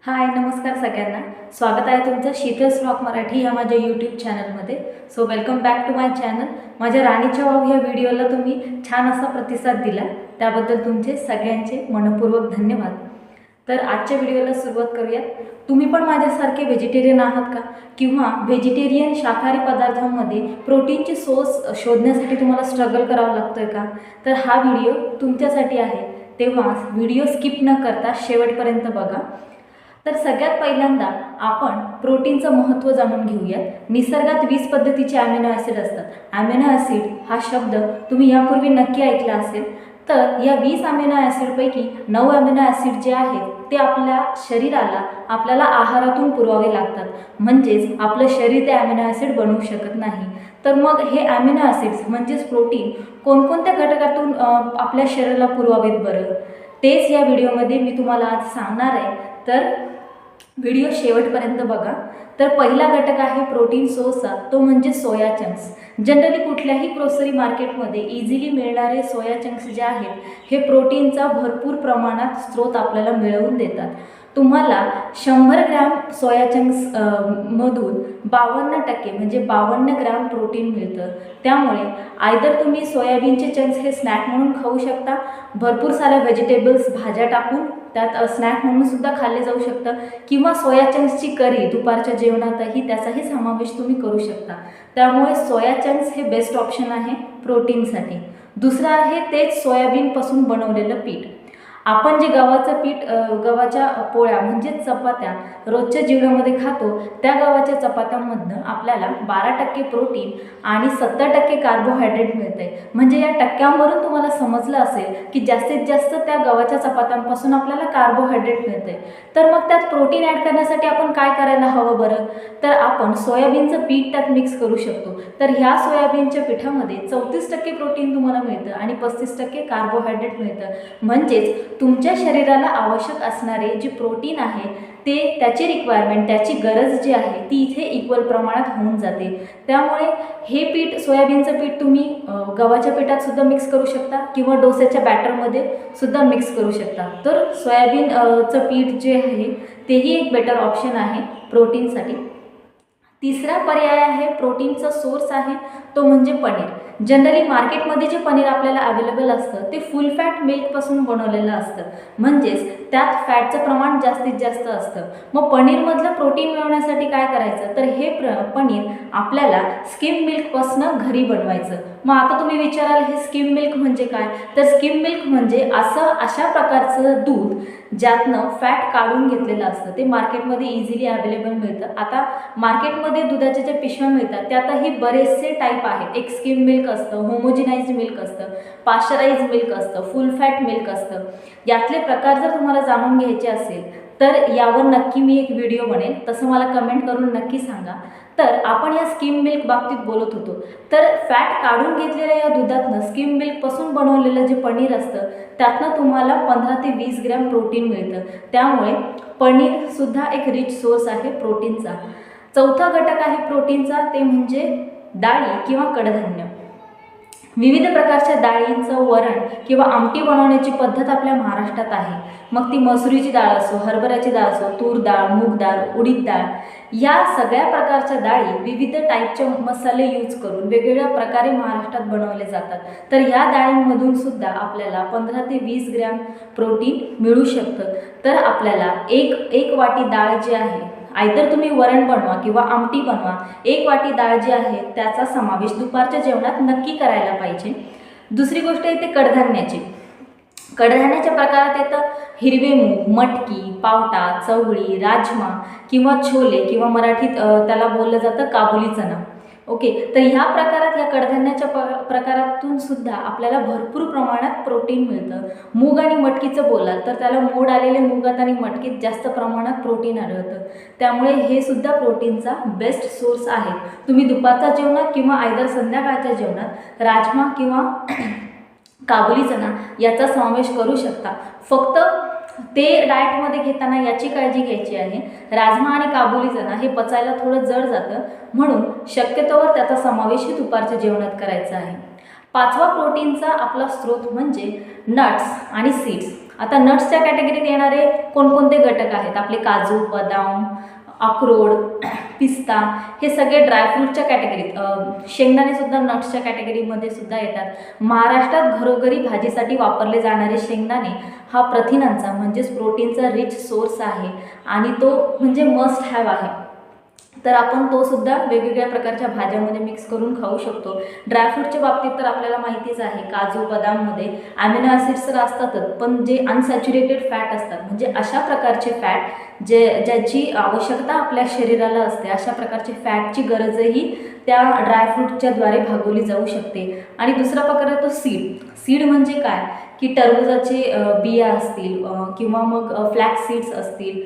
हाय नमस्कार सगळ्यांना. स्वागत आहे तुमचं शीतल रॉक मराठी या माझ्या यूट्यूब चॅनलमध्ये. So welcome back to my channel. माझ्या राणीच्या वाव या व्हिडिओला तुम्ही छान असा प्रतिसाद दिला, त्याबद्दल तुमचे सगळ्यांचे मनपूर्वक धन्यवाद. तर आजच्या व्हिडिओला सुरुवात करूयात. तुम्ही पण माझ्यासारखे व्हेजिटेरियन आहात का? किंवा व्हेजिटेरियन शाकाहारी पदार्थांमध्ये प्रोटीनचे सोर्स शोधण्यासाठी तुम्हाला स्ट्रगल करावं लागतं का? तर हा व्हिडिओ तुमच्यासाठी आहे. तेव्हा व्हिडिओ स्किप न करता शेवटपर्यंत बघा. तर सगळ्यात पहिल्यांदा आपण प्रोटीनचं महत्त्व जाणून घेऊयात. निसर्गात 20 पद्धतीचे अॅमिनो ॲसिड असतात. अॅमिनो ॲसिड हा शब्द तुम्ही यापूर्वी नक्की ऐकला असेल. तर या 20 अॅमिनो ॲसिडपैकी 9 अॅमिनो ॲसिड जे आहेत ते आपल्या शरीराला आपल्याला आहारातून पुरवावे लागतात. म्हणजेच आपलं शरीर ते अॅमिनो ॲसिड बनवू शकत नाही. तर मग हे अॅमिनो ॲसिड्स म्हणजेच प्रोटीन कोणकोणत्या घटकातून आपल्या शरीराला पुरवावेत बरं? तेच या व्हिडिओमध्ये मी तुम्हाला आज सांगणार आहे. तर व्हिडिओ शेवटपर्यंत बघा. तर पहिला घटक आहे प्रोटीन सोर्सचा, तो म्हणजे सोया चंक्स. जनरली कुठल्याही ग्रोसरी मार्केटमध्ये इझिली मिळणारे सोया चंक्स जे आहेत हे प्रोटीनचा भरपूर प्रमाणात स्रोत आपल्याला मिळवून देतात. तुम्हाला 100 ग्रॅम सोया चंक्स मधून 52% म्हणजे 52 ग्रॅम प्रोटीन मिळतं. त्यामुळे आयदर तुम्ही सोयाबीनचे चंक्स हे स्नॅक म्हणून खाऊ शकता, भरपूर साऱ्या व्हेजिटेबल्स भाज्या टाकून त्यात स्नॅक म्हणून सुद्धा खाल्ले जाऊ शकतं, किंवा सोया चंक्सची करी दुपारच्या जेवणातही त्याचाही समावेश तुम्ही करू शकता. त्यामुळे सोया चंक्स हे बेस्ट ऑप्शन आहे प्रोटीनसाठी. दुसरं आहे तेच सोयाबीनपासून बनवलेलं पीठ. आपण जे गव्हाचं पीठ गव्हाच्या पोळ्या म्हणजेच चपात्या रोजच्या जीवनामध्ये खातो, त्या गव्हाच्या चपात्यांमधनं आपल्याला 12% प्रोटीन आणि 70% कार्बोहायड्रेट मिळते. म्हणजे या टक्क्यांवरून तुम्हाला समजलं असेल की जास्तीत जास्त त्या गव्हाच्या चपात्यांपासून आपल्याला कार्बोहायड्रेट मिळते. तर मग त्यात प्रोटीन ॲड करण्यासाठी आपण काय करायला हवं बरं? तर आपण सोयाबीनचं पीठ त्यात मिक्स करू शकतो. तर ह्या सोयाबीनच्या पिठामध्ये 34% प्रोटीन तुम्हाला मिळतं आणि 35% कार्बोहायड्रेट मिळतं. म्हणजेच तुमच्या शरीराला आवश्यक असणारे जे प्रोटीन आहे ते त्याची रिक्वायरमेंट, त्याची गरज जी आहे ती इथे इक्वल प्रमाणात होऊन जाते. त्यामुळे हे पीठ सोयाबीनचं पीठ तुम्ही गव्हाच्या पिठात सुद्धा मिक्स करू शकता किंवा डोस्याच्या बॅटरमध्ये सुद्धा मिक्स करू शकता. तर सोयाबीनचं पीठ जे आहे तेही एक बेटर ऑप्शन आहे प्रोटीनसाठी. तिसरा पर्याय आहे प्रोटीनचा सोर्स आहे तो म्हणजे पनीर. जनरली मार्केटमध्ये जे पनीर आपल्याला अवेलेबल असतं ते फुल फॅट मिल्कपासून बनवलेलं असतं. म्हणजेच त्यात फॅटचं प्रमाण जास्तीत जास्त असतं. मग पनीरमधलं प्रोटीन मिळवण्यासाठी काय करायचं? तर हे पनीर आपल्याला स्किम मिल्कपासून घरी बनवायचं. मग आता तुम्ही विचाराल हे स्किम मिल्क म्हणजे काय? तर स्किम मिल्क म्हणजे अशा प्रकारचं दूध ज्यातनं फॅट काढून घेतलेलं असतं. ते मार्केटमध्ये इझिली अवेलेबल मिळतं. आता मार्केटमध्ये दुधाच्या ज्या पिशव्या मिळतात त्यातही बरेचसे टाईप आहेत. एक स्किम मिल्क असतं, होमोजिनाइज्ड मिल्क असतं, पाश्चराइज मिल्क असतं, फुल फॅट मिल्क असतं. यातले प्रकार जर तुम्हाला जाणून घ्यायचे असेल तर यावर नक्की मी एक व्हिडिओ बनेल, तसं मला कमेंट करून नक्की सांगा. तर आपण या स्किम मिल्क बाबतीत बोलत होतो. तर फॅट काढून घेतलेल्या या दुधातनं स्किम मिल्कपासून बनवलेलं जे पनीर असतं त्यातनं तुम्हाला 15 ते 20 ग्रॅम प्रोटीन मिळतं. त्यामुळे पनीरसुद्धा एक रिच सोर्स आहे प्रोटीनचा. चौथा घटक आहे प्रोटीनचा, ते म्हणजे डाळी किंवा कडधान्य. विविध प्रकारच्या डाळींचं वरण किंवा आमटी बनवण्याची पद्धत आपल्या महाराष्ट्रात आहे. मग ती मसुरीची डाळ असो, हरभऱ्याची डाळ असो, तूर डाळ, मूग डाळ, उडीद डाळ, या सगळ्या प्रकारच्या डाळी विविध टाईपचे मसाले यूज करून वेगवेगळ्या प्रकारे महाराष्ट्रात बनवले जातात. तर ह्या डाळींमधून सुद्धा आपल्याला 15 ते 20 ग्रॅम प्रोटीन मिळू शकतं. तर आपल्याला एक वाटी डाळ जी आहे, आयतर तुम्ही वरण बनवा किंवा आमटी बनवा, 1 वाटी डाळ जी आहे त्याचा समावेश दुपारच्या जेवणात नक्की करायला पाहिजे. दुसरी गोष्ट येते कडधान्याची. कडधान्याच्या प्रकारात येतं हिरवे मूग, मटकी, पावटा, चवळी, राजमा किंवा छोले किंवा मराठीत त्याला बोललं जातं काबुली चना. ओके, तर ह्या प्रकारात, या कडधान्याच्या प्रकारातून सुद्धा आपल्याला भरपूर प्रमाणात प्रोटीन मिळतं. मूग आणि मटकीचं बोलाल तर त्याला मोड आलेले मुगात आणि मटकीत जास्त प्रमाणात प्रोटीन आढळतं. त्यामुळे हे सुद्धा प्रोटीनचा बेस्ट सोर्स आहे. तुम्ही दुपारच्या जेवणात किंवा आयदर संध्याकाळच्या जेवणात राजमा किंवा काबुली चना याचा समावेश करू शकता. फक्त ते डाएटमध्ये घेताना याची काळजी घ्यायची आहे, राजमा आणि काबुली चना हे पचायला थोडं जड जातं, म्हणून शक्यतोवर त्याचा समावेश हे दुपारच्या जेवणात करायचा आहे. पाचवा प्रोटीनचा आपला स्रोत म्हणजे नट्स आणि सीड्स. आता नट्सच्या कॅटेगरीत येणारे कोणकोणते घटक आहेत? आपले काजू, बदाम, अक्रोड, पिस्ता हे सगळे ड्रायफ्रूटच्या कॅटेगरीत, शेंगदाणे सुद्धा नट्सच्या कॅटेगरीमध्ये सुद्धा येतात। महाराष्ट्रात घरोघरी भाजीसाठी वापरले जाणारे शेंगदाणे हा प्रथिनांचा म्हणजेच प्रोटीनचा रिच सोर्स आहे आणि तो म्हणजे मस्ट हॅव आहे। तर आपण तो सुद्धा वेगवेगळ्या प्रकारच्या भाज्यामध्ये मिक्स करून खाऊ शकतो। ड्रायफ्रूटच्या बाबतीत तर आपल्याला माहितीच आहे, काजू बदाममध्ये ॲमिनो ॲसिड्स तर असतातच, पण जे अनसॅच्युरेटेड फॅट असतात म्हणजे अशा प्रकारचे फॅट ज्याची आवश्यकता आपल्या शरीराला असते, अशा प्रकारचे फॅटची गरजही त्या ड्रायफ्रूटच्या द्वारे भागवली जाऊ शकते। आणि दुसरा प्रकार आहे तो सीड म्हणजे काय की टरबूजाचे बिया असतील किंवा मग फ्लॅक्स सीड्स असतील,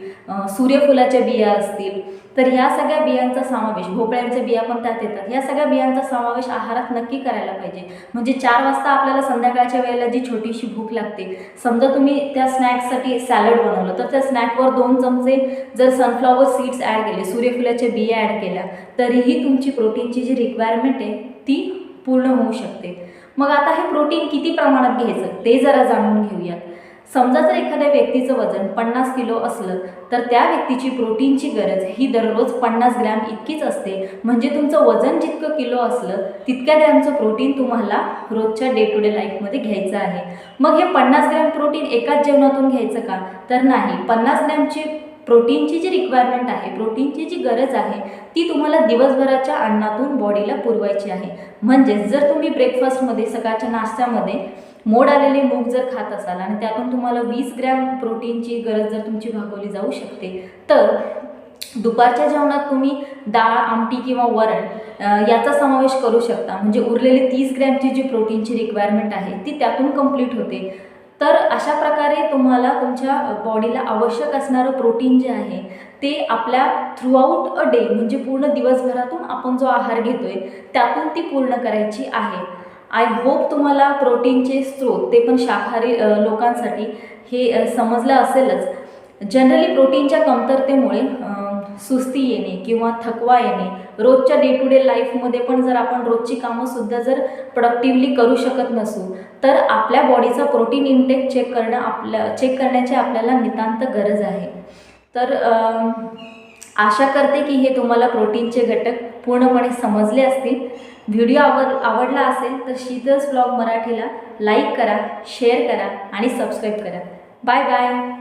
सूर्यफुलाच्या बिया असतील, तर ह्या सगळ्या बियांचा समावेश, भोपळ्यांच्या बिया पण त्यात येतात, ह्या सगळ्या बियांचा समावेश आहारात नक्की करायला पाहिजे। म्हणजे 4 वाजता आपल्याला संध्याकाळच्या वेळेला जी छोटीशी भूक लागते, समजा तुम्ही त्या स्नॅक्ससाठी सॅलड बनवलं तर त्या स्नॅकवर 2 चमचे जर सनफ्लॉवर सीड्स ॲड केले, सूर्यफुलाच्या बिया ॲड केल्या, तरीही तुमची प्रोटीनची जी रिक्वायरमेंट आहे ती पूर्ण होऊ शकते। मग आता हे प्रोटीन किती प्रमाणात घ्यायचं ते जरा जाणून घेऊयात। समजा जर एखाद्या व्यक्तीचं वजन 50 किलो असलं तर त्या व्यक्तीची प्रोटीनची गरज ही दररोज 50 ग्रॅम इतकीच असते। म्हणजे तुमचं वजन जितकं किलो असलं तितक्या ग्रॅमचं प्रोटीन तुम्हाला रोजच्या डे टू डे लाईफमध्ये घ्यायचं आहे। मग हे 50 ग्रॅम प्रोटीन एकाच जेवणातून घ्यायचं का? तर नाही, 50 ग्रॅमची प्रोटीनची जी रिक्वायरमेंट आहे, प्रोटीनची जी गरज आहे ती तुम्हाला दिवसभराच्या अन्नातून बॉडीला पुरवायची आहे। म्हणजे जर तुम्ही ब्रेकफास्टमध्ये, सकाळच्या नाश्त्यामध्ये मोड आलेले मूग जर खात असाल आणि त्यातून तुम्हाला 20 ग्रॅम प्रोटीनची गरज जर तुमची भागवली जाऊ शकते, तर दुपारच्या जेवणात तुम्ही डाळ, आमटी किंवा वरण याचा समावेश करू शकता। म्हणजे उरलेले 30 ग्रॅमची जी प्रोटीनची रिक्वायरमेंट आहे ती त्यातून कंप्लीट होते। तर अशा प्रकारे तुम्हाला तुमच्या बॉडीला आवश्यक असणारं प्रोटीन जे आहे ते आपल्या थ्रूआउट अ डे म्हणजे पूर्ण दिवसभरातून आपण जो आहार घेतोय त्यातून ती पूर्ण करायची आहे। आय होप तुम्हाला प्रोटीनचे स्रोत, ते पण शाकाहारी लोकांसाठी, हे समजलं असेलच। जनरली प्रोटीनच्या कमतरतेमुळे सुस्ती येणे किंवा थकवा येणे, रोजच्या डे टू डे लाईफमध्ये पण जर आपण रोजची कामंसुद्धा जर प्रोडक्टिवली करू शकत नसू तर आपल्या बॉडीचा प्रोटीन इनटेक चेक करण्याची आपल्याला नितांत गरज आहे। तर आशा करते की हे तुम्हाला प्रोटीनचे घटक पूर्णपणे समजले असतील। व्हिडिओ आवडला असेल तर शीतल्स ब्लॉग मराठीला लाईक करा, शेअर करा आणि सबस्क्राईब करा। Bye bye.